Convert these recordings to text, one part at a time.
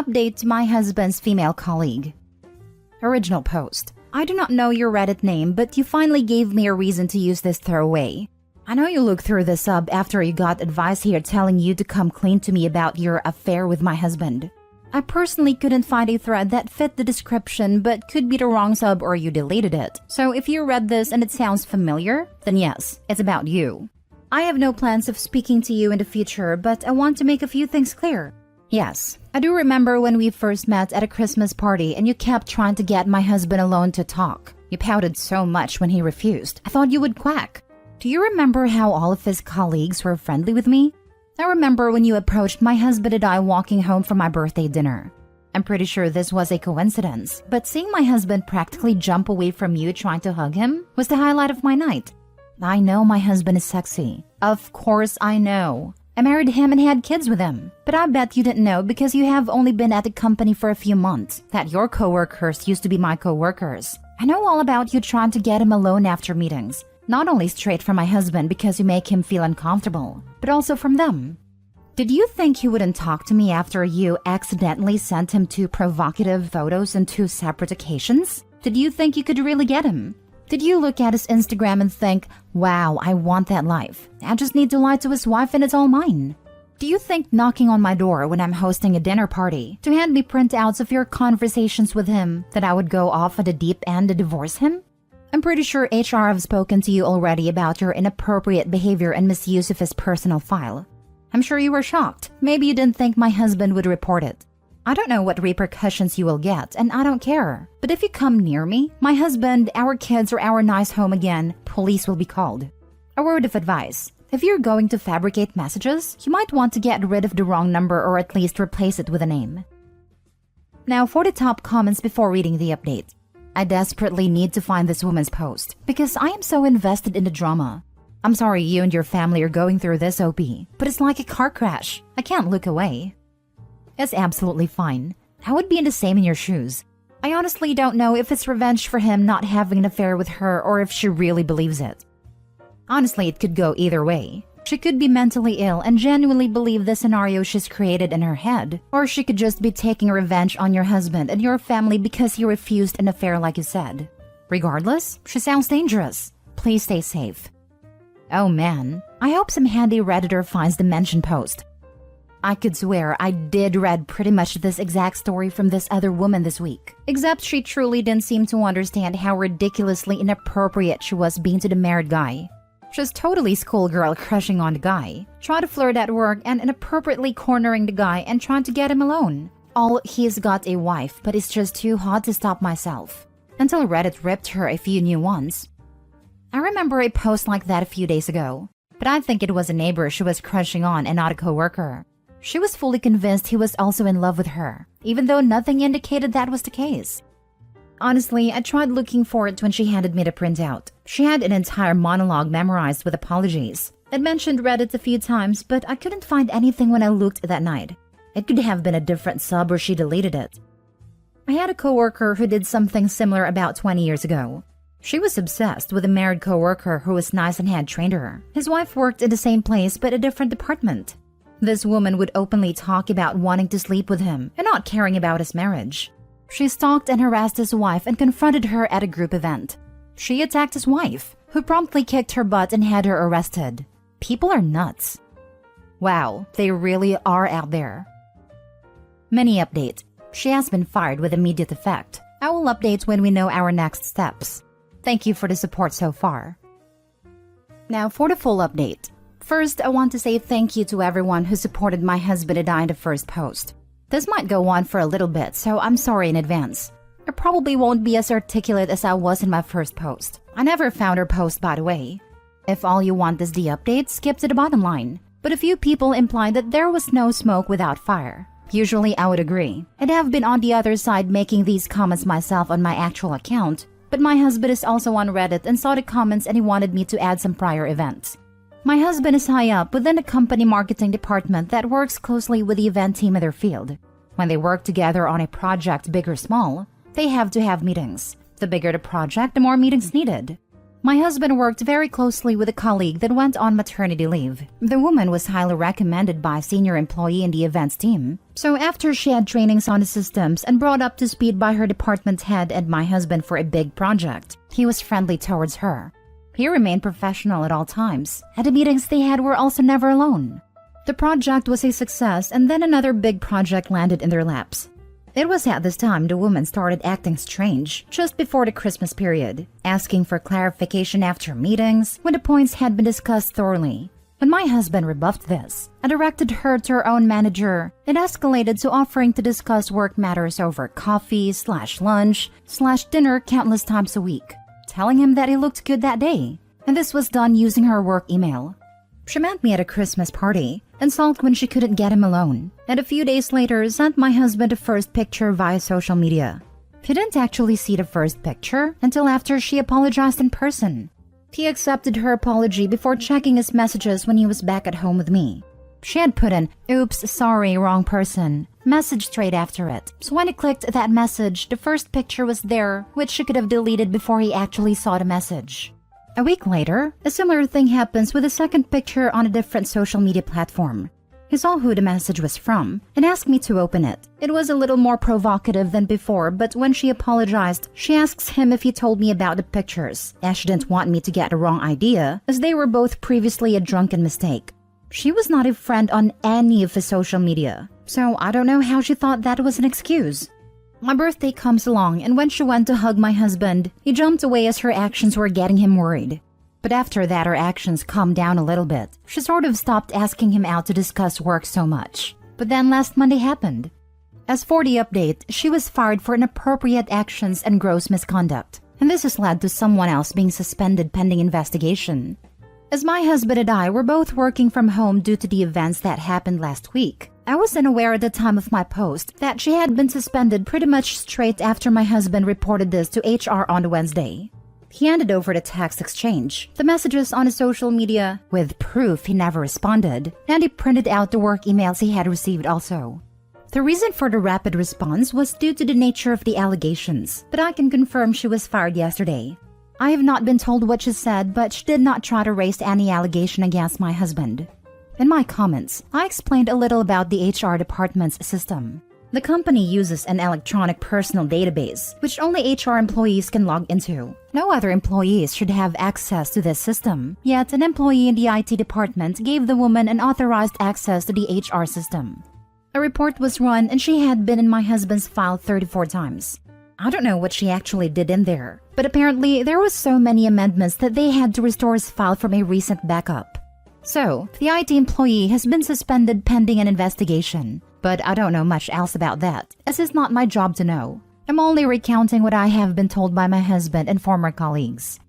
Update to my husband's female colleague. Original post. I do not know your Reddit name, but you finally gave me a reason to use this throwaway. I know you looked through the sub after you got advice here telling you to come clean to me about your affair with my husband. I personally couldn't find a thread that fit the description, but could be the wrong sub or you deleted it. So if you read this and it sounds familiar, then yes, it's about you. I have no plans of speaking to you in the future, but I want to make a few things clear. Yes, I do remember when we first met at a Christmas party and you kept trying to get my husband alone to talk. You pouted so much when he refused. I thought you would quack. Do you remember how all of his colleagues were friendly with me? I remember when you approached my husband and I walking home from my birthday dinner. I'm pretty sure this was a coincidence, but seeing my husband practically jump away from you trying to hug him was the highlight of my night. I know my husband is sexy. Of course I know. I married him and had kids with him. But I bet you didn't know because you have only been at the company for a few months that your coworkers used to be my coworkers. I know all about you trying to get him alone after meetings. Not only straight from my husband because you make him feel uncomfortable, but also from them. Did you think he wouldn't talk to me after you accidentally sent him 2 provocative photos on 2 separate occasions? Did you think you could really get him? Did you look at his Instagram and think, wow, I want that life. I just need to lie to his wife and it's all mine? Do you think knocking on my door when I'm hosting a dinner party to hand me printouts of your conversations with him that I would go off at the deep end to divorce him? I'm pretty sure HR have spoken to you already about your inappropriate behavior and misuse of his personal file. I'm sure you were shocked. Maybe you didn't think my husband would report it. I don't know what repercussions you will get, and I don't care. But if you come near me, my husband, our kids, or our nice home again, police will be called. A word of advice. If you're going to fabricate messages, you might want to get rid of the wrong number or at least replace it with a name. Now for the top comments before reading the update. I desperately need to find this woman's post because I am so invested in the drama. I'm sorry you and your family are going through this, OP, but it's like a car crash. I can't look away. It's absolutely fine. I would be in the same in your shoes. I honestly don't know if it's revenge for him not having an affair with her or if she really believes it. Honestly, it could go either way. She could be mentally ill and genuinely believe the scenario she's created in her head. Or she could just be taking revenge on your husband and your family because he refused an affair like you said. Regardless, she sounds dangerous. Please stay safe. Oh man, I hope some handy Redditor finds the mentioned post. I could swear I did read pretty much this exact story from this other woman this week. Except she truly didn't seem to understand how ridiculously inappropriate she was being to the married guy. She's totally schoolgirl crushing on the guy, trying to flirt at work and inappropriately cornering the guy and trying to get him alone. All he's got a wife, but it's just too hot to stop myself. Until Reddit ripped her a few new ones. I remember a post like that a few days ago, but I think it was a neighbor she was crushing on and not a coworker. She was fully convinced he was also in love with her, even though nothing indicated that was the case. Honestly, I tried looking for it when she handed me the printout. She had an entire monologue memorized with apologies. It mentioned Reddit a few times, but I couldn't find anything when I looked that night. It could have been a different sub or she deleted it. I had a coworker who did something similar about 20 years ago. She was obsessed with a married coworker who was nice and had trained her. His wife worked in the same place but a different department. This woman would openly talk about wanting to sleep with him and not caring about his marriage. She stalked and harassed his wife and confronted her at a group event. She attacked his wife, who promptly kicked her butt and had her arrested. People are nuts. Wow, they really are out there. Mini update. She has been fired with immediate effect. I will update when we know our next steps. Thank you for the support so far. Now for the full update. First, I want to say thank you to everyone who supported my husband and I in the first post. This might go on for a little bit, so I'm sorry in advance. I probably won't be as articulate as I was in my first post. I never found her post, by the way. If all you want is the update, skip to the bottom line. But a few people implied that there was no smoke without fire. Usually I would agree. I'd have been on the other side making these comments myself on my actual account, but my husband is also on Reddit and saw the comments and he wanted me to add some prior events. My husband is high up within the company marketing department that works closely with the event team in their field. When they work together on a project, big or small, they have to have meetings. The bigger the project, the more meetings needed. My husband worked very closely with a colleague that went on maternity leave. The woman was highly recommended by a senior employee in the events team. So after she had trainings on the systems and brought up to speed by her department head and my husband for a big project, he was friendly towards her. He remained professional at all times, and the meetings they had were also never alone. The project was a success, and then another big project landed in their laps. It was at this time the woman started acting strange, just before the Christmas period, asking for clarification after meetings when the points had been discussed thoroughly. When my husband rebuffed this and directed her to her own manager, it escalated to offering to discuss work matters over coffee/lunch/dinner countless times a week, telling him that he looked good that day. And this was done using her work email. She met me at a Christmas party and sulked when she couldn't get him alone, and a few days later sent my husband the first picture via social media. He didn't actually see the first picture until after she apologized in person. He accepted her apology before checking his messages when he was back at home with me. She had put an "oops, sorry, wrong person" message straight after it, so when he clicked that message, the first picture was there, which she could have deleted before he actually saw the message. A week later, a similar thing happens with a second picture on a different social media platform. He saw who the message was from and asked me to open it. It was a little more provocative than before, but when she apologized, she asks him if he told me about the pictures, as she didn't want me to get the wrong idea, as they were both previously a drunken mistake. She was not a friend on any of his social media, so I don't know how she thought that was an excuse. My birthday comes along, and when she went to hug my husband, he jumped away as her actions were getting him worried. But after that, her actions calmed down a little bit. She sort of stopped asking him out to discuss work so much. But then last Monday happened. As for the update, she was fired for inappropriate actions and gross misconduct, and this has led to someone else being suspended pending investigation. As my husband and I were both working from home due to the events that happened last week, I was unaware at the time of my post that she had been suspended pretty much straight after my husband reported this to HR on Wednesday. He handed over the text exchange, the messages on his social media, with proof he never responded, and he printed out the work emails he had received also. The reason for the rapid response was due to the nature of the allegations, but I can confirm she was fired yesterday. I have not been told what she said, but she did not try to raise any allegation against my husband. In my comments, I explained a little about the HR department's system. The company uses an electronic personal database, which only HR employees can log into. No other employees should have access to this system, yet an employee in the IT department gave the woman an authorized access to the HR system. A report was run and she had been in my husband's file 34 times. I don't know what she actually did in there, but apparently there was so many amendments that they had to restore his file from a recent backup. So, the IT employee has been suspended pending an investigation, but I don't know much else about that, as it's not my job to know. I'm only recounting what I have been told by my husband and former colleagues.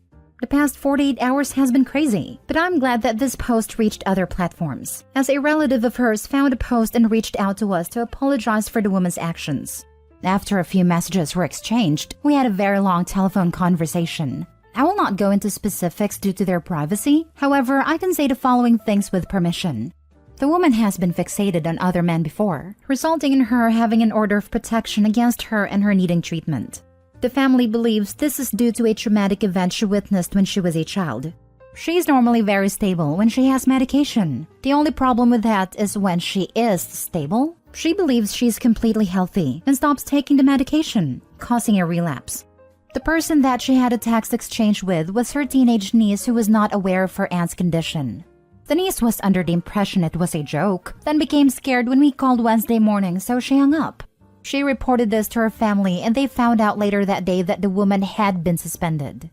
The past 48 hours has been crazy, but I'm glad that this post reached other platforms, as a relative of hers found a post and reached out to us to apologize for the woman's actions. After a few messages were exchanged, we had a very long telephone conversation. I will not go into specifics due to their privacy. However, I can say the following things with permission. The woman has been fixated on other men before, resulting in her having an order of protection against her and her needing treatment. The family believes this is due to a traumatic event she witnessed when she was a child. She is normally very stable when she has medication. The only problem with that is when she is stable, she believes she is completely healthy and stops taking the medication, causing a relapse. The person that she had a text exchange with was her teenage niece who was not aware of her aunt's condition. The niece was under the impression it was a joke, then became scared when we called Wednesday morning, so she hung up. She reported this to her family and they found out later that day that the woman had been suspended.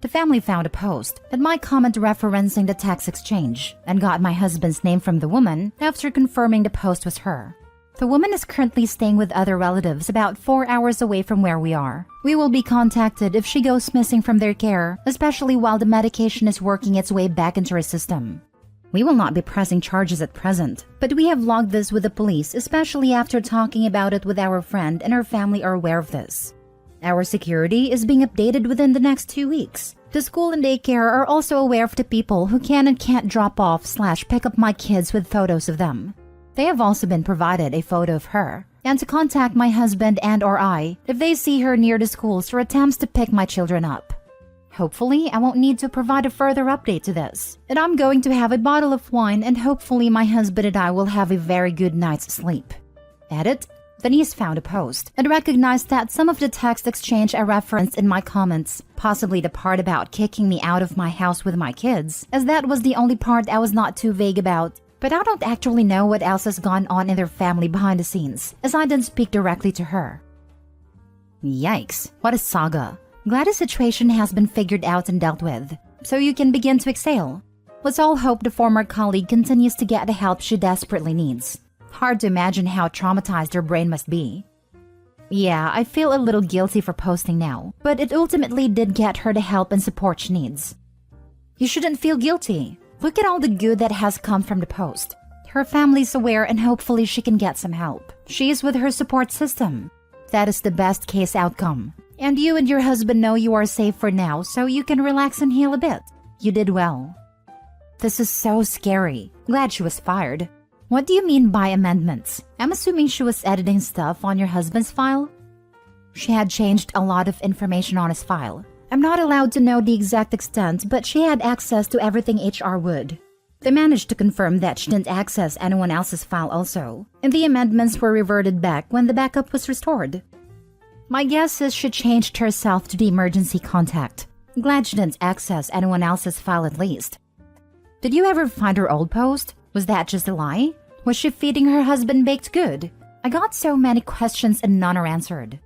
The family found a post and my comment referencing the text exchange and got my husband's name from the woman after confirming the post was her. The woman is currently staying with other relatives about 4 hours away from where we are. We will be contacted if she goes missing from their care, especially while the medication is working its way back into her system. We will not be pressing charges at present, but we have logged this with the police, especially after talking about it with our friend and her family are aware of this. Our security is being updated within the next 2 weeks. The school and daycare are also aware of the people who can and can't drop off/pick up my kids with photos of them. They have also been provided a photo of her, and to contact my husband and or I if they see her near the schools or attempts to pick my children up. Hopefully, I won't need to provide a further update to this. And I'm going to have a bottle of wine and hopefully my husband and I will have a very good night's sleep. Edit. Denise found a post and recognized that some of the text exchange I referenced in my comments, possibly the part about kicking me out of my house with my kids, as that was the only part I was not too vague about. But I don't actually know what else has gone on in their family behind the scenes, as I didn't speak directly to her. Yikes, what a saga. Glad the situation has been figured out and dealt with, so you can begin to exhale. Let's all hope the former colleague continues to get the help she desperately needs. Hard to imagine how traumatized her brain must be. Yeah, I feel a little guilty for posting now, but it ultimately did get her the help and support she needs. You shouldn't feel guilty. Look at all the good that has come from the post. Her family's aware and hopefully she can get some help. She is with her support system. That is the best case outcome. And you and your husband know you are safe for now, so you can relax and heal a bit. You did well. This is so scary. Glad she was fired. What do you mean by amendments? I'm assuming she was editing stuff on your husband's file? She had changed a lot of information on his file. I'm not allowed to know the exact extent, but she had access to everything HR would. They managed to confirm that she didn't access anyone else's file also, and the amendments were reverted back when the backup was restored. My guess is she changed herself to the emergency contact. Glad she didn't access anyone else's file at least. Did you ever find her old post? Was that just a lie? Was she feeding her husband baked good? I got so many questions and none are answered.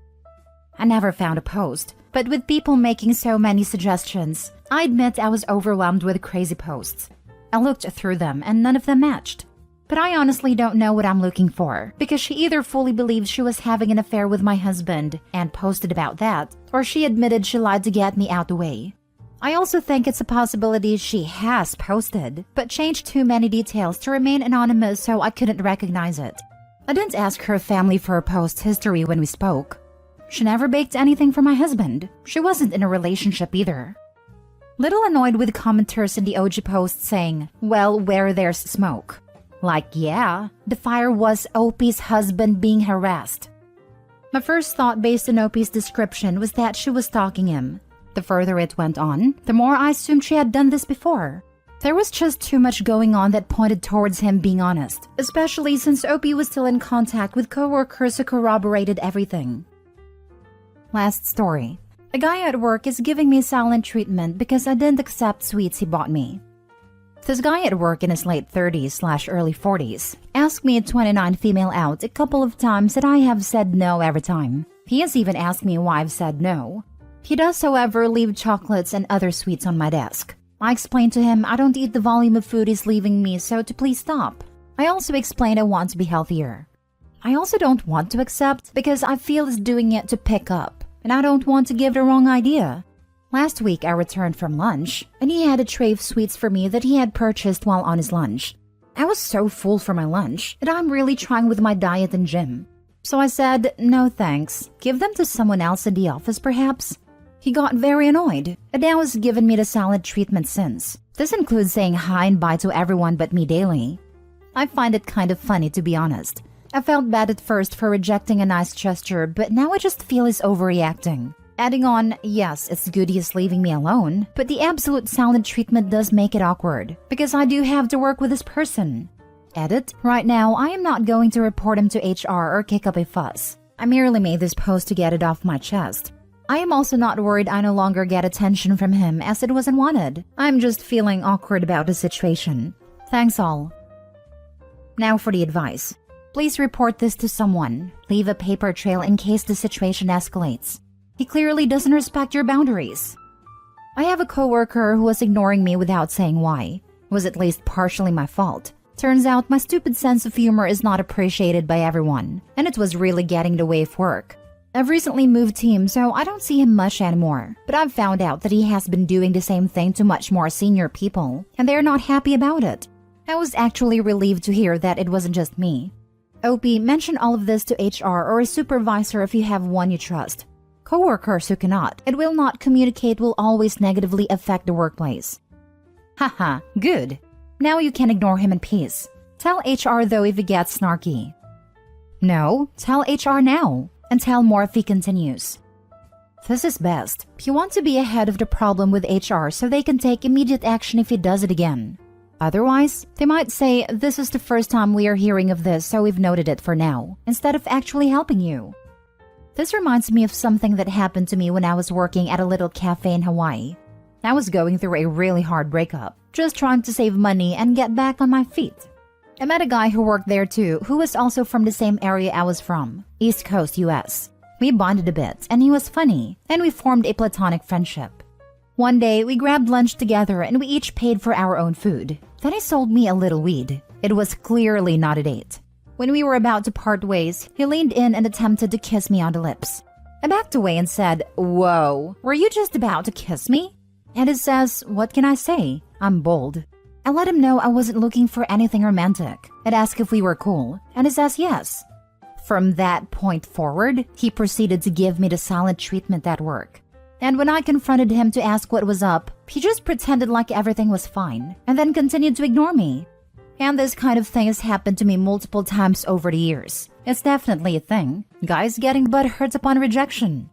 I never found a post, but with people making so many suggestions, I admit I was overwhelmed with crazy posts. I looked through them and none of them matched. But I honestly don't know what I'm looking for, because she either fully believed she was having an affair with my husband and posted about that, or she admitted she lied to get me out the way. I also think it's a possibility she has posted, but changed too many details to remain anonymous so I couldn't recognize it. I didn't ask her family for her post history when we spoke. She never baked anything for my husband. She wasn't in a relationship either. Little annoyed with commenters in the OG post saying, well, where there's smoke. Like, yeah, the fire was OP's husband being harassed. My first thought based on OP's description was that she was stalking him. The further it went on, the more I assumed she had done this before. There was just too much going on that pointed towards him being honest, especially since OP was still in contact with coworkers who corroborated everything. Last story. A guy at work is giving me silent treatment because I didn't accept sweets he bought me. This guy at work in his late 30s/early 40s asked me a 29 female out a couple of times and I have said no every time. He has even asked me why I've said no. He does, however, leave chocolates and other sweets on my desk. I explained to him I don't eat the volume of food he's leaving me, so to please stop. I also explained I want to be healthier. I also don't want to accept because I feel he's doing it to pick up, and I don't want to give the wrong idea. Last week I returned from lunch, and he had a tray of sweets for me that he had purchased while on his lunch. I was so full for my lunch that I'm really trying with my diet and gym. So I said, no thanks, give them to someone else in the office perhaps. He got very annoyed, and now has given me the silent treatment since. This includes saying hi and bye to everyone but me daily. I find it kind of funny, to be honest. I felt bad at first for rejecting a nice gesture, but now I just feel he's overreacting. Adding on, yes, it's good he's leaving me alone, but the absolute silent treatment does make it awkward, because I do have to work with this person. Edit. Right now, I am not going to report him to HR or kick up a fuss. I merely made this post to get it off my chest. I am also not worried I no longer get attention from him as it wasn't wanted. I'm just feeling awkward about the situation. Thanks all. Now for the advice. Please report this to someone. Leave a paper trail in case the situation escalates. He clearly doesn't respect your boundaries. I have a coworker who was ignoring me without saying why. It was at least partially my fault. Turns out my stupid sense of humor is not appreciated by everyone, and it was really getting in the way of work. I've recently moved teams, so I don't see him much anymore, but I've found out that he has been doing the same thing to much more senior people, and they're not happy about it. I was actually relieved to hear that it wasn't just me. OP, mention all of this to HR or a supervisor if you have one you trust. Coworkers who cannot and will not communicate will always negatively affect the workplace. Haha, good. Now you can ignore him in peace. Tell HR though if he gets snarky. No, tell HR now, and tell more if he continues. This is best. You want to be ahead of the problem with HR so they can take immediate action if he does it again. Otherwise, they might say, this is the first time we are hearing of this, so we've noted it for now, instead of actually helping you. This reminds me of something that happened to me when I was working at a little cafe in Hawaii. I was going through a really hard breakup, just trying to save money and get back on my feet. I met a guy who worked there too, who was also from the same area I was from, East Coast, US. We bonded a bit, and he was funny, and we formed a platonic friendship. One day, we grabbed lunch together and we each paid for our own food. Then he sold me a little weed. It was clearly not a date. When we were about to part ways, he leaned in and attempted to kiss me on the lips. I backed away and said, "Whoa, were you just about to kiss me?" And he says, "What can I say? I'm bold." I let him know I wasn't looking for anything romantic. I'd ask if we were cool, and he says yes. From that point forward, he proceeded to give me the silent treatment at work. And when I confronted him to ask what was up, he just pretended like everything was fine, and then continued to ignore me. And this kind of thing has happened to me multiple times over the years. It's definitely a thing. Guys getting butthurt upon rejection.